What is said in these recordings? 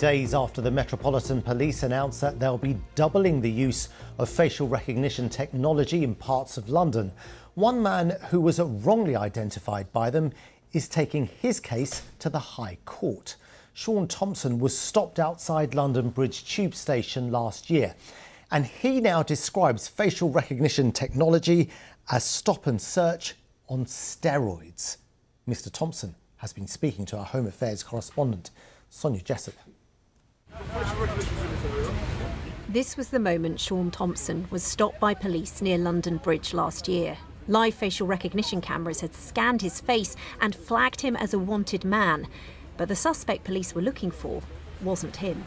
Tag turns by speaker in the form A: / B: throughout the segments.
A: Days after the Metropolitan Police announced that they'll be doubling the use of facial recognition technology in parts of London, one man who was wrongly identified by them is taking his case to the High Court. Sean Thompson was stopped outside London Bridge Tube Station last year, and he now describes facial recognition technology as stop and search on steroids. Mr. Thompson has been speaking to our Home Affairs correspondent, Sonia Jessup.
B: This was the moment Sean Thompson was stopped by police near London Bridge last year. Live facial recognition cameras had scanned his face and flagged him as a wanted man. But the suspect police were looking for wasn't him.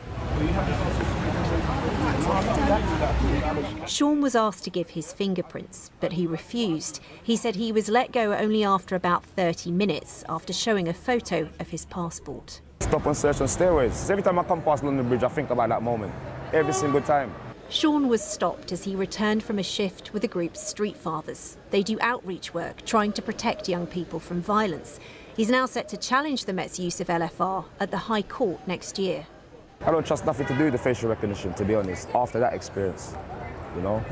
B: Sean was asked to give his fingerprints, but he refused. He said he was let go only after about 30 minutes after showing a photo of his passport.
C: Stop and search on steroids. Every time I come past London Bridge, I think about that moment. Every single time.
B: Sean was stopped as he returned from a shift with the group's Street Fathers. They do outreach work, trying to protect young people from violence. He's now set to challenge the Met's use of LFR at the High Court next year.
C: I don't trust nothing to do with the facial recognition, to be honest, after that experience, you know.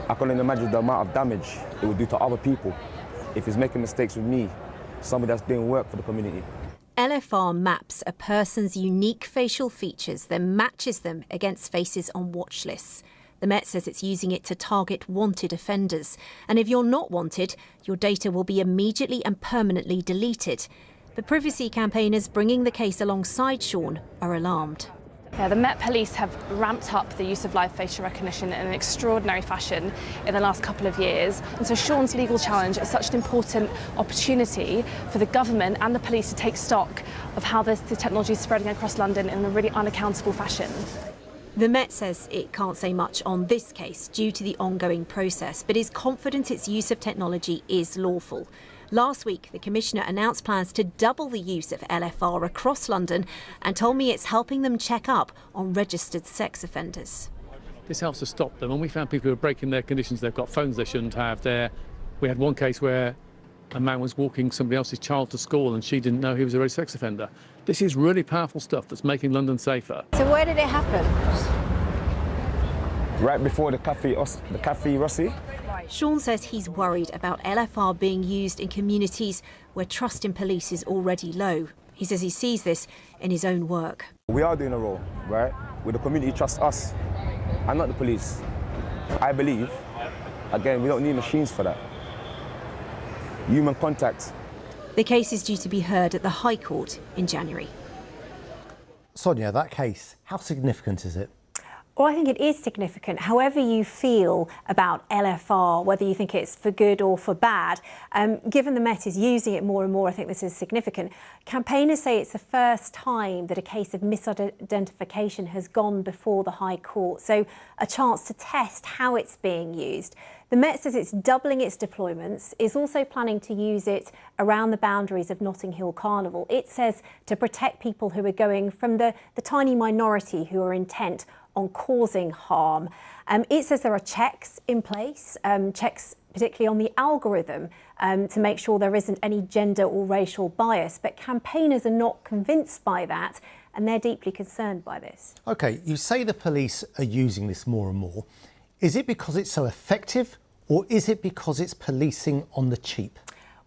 C: I can only imagine the amount of damage it would do to other people if he's making mistakes with me, somebody that's doing work for the community.
B: LFR maps a person's unique facial features, then matches them against faces on watch lists. The Met says it's using it to target wanted offenders. And if you're not wanted, your data will be immediately and permanently deleted. But privacy campaigners bringing the case alongside Sean are alarmed.
D: Yeah, the Met Police have ramped up the use of live facial recognition in an extraordinary fashion in the last couple of years. And so Sean's legal challenge is such an important opportunity for the government and the police to take stock of how the technology is spreading across London in a really unaccountable fashion.
B: The Met says it can't say much on this case due to the ongoing process, but is confident its use of technology is lawful. Last week, the Commissioner announced plans to double the use of LFR across London and told me it's helping them check up on registered sex offenders.
E: This helps to stop them, and we found people who are breaking their conditions. They've got phones they shouldn't have there. We had one case where a man was walking somebody else's child to school and she didn't know he was a registered sex offender. This is really powerful stuff that's making London safer.
F: So where did it happen?
C: Right before the Cafe Rossi.
B: Sean says he's worried about LFR being used in communities where trust in police is already low. He says he sees this in his own work.
C: We are doing a role, right? Where the community trusts us and not the police. I believe, again, we don't need machines for that. Human contact.
B: The case is due to be heard at the High Court in January.
A: Sonia, that case, how significant is it?
F: Well, I think it is significant. However you feel about LFR, whether you think it's for good or for bad, given the Met is using it more and more, I think this is significant. Campaigners say it's the first time that a case of misidentification has gone before the High Court, so a chance to test how it's being used. The Met says it's doubling its deployments, is also planning to use it around the boundaries of Notting Hill Carnival. It says to protect people who are going from the tiny minority who are intent on causing harm. It says there are checks in place, checks particularly on the algorithm to make sure there isn't any gender or racial bias, but campaigners are not convinced by that and they're deeply concerned by this. OK,
A: you say the police are using this more and more. Is it because it's so effective or is it because it's policing on the cheap?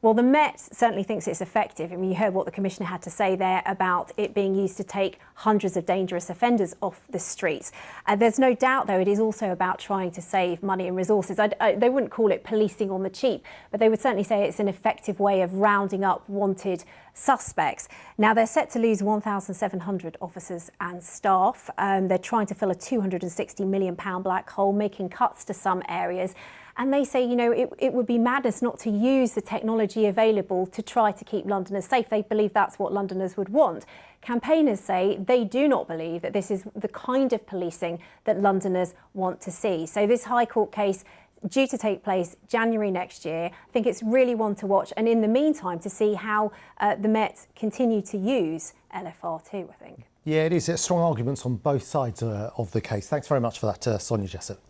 F: Well, the Met certainly thinks it's effective. I mean, you heard what the Commissioner had to say there about it being used to take hundreds of dangerous offenders off the streets. There's no doubt, though, it is also about trying to save money and resources. They wouldn't call it policing on the cheap, but they would certainly say it's an effective way of rounding up wanted suspects. Now, they're set to lose 1,700 officers and staff. They're trying to fill a £260 million black hole, making cuts to some areas. And they say, you know, it would be madness not to use the technology available to try to keep Londoners safe. They believe that's what Londoners would want. Campaigners say they do not believe that this is the kind of policing that Londoners want to see. So this High Court case due to take place January next year. I think it's really one to watch. And in the meantime, to see how the Met continue to use LFR too, I think.
A: Yeah, it is. There's strong arguments on both sides of the case. Thanks very much for that, Sonia Jessup.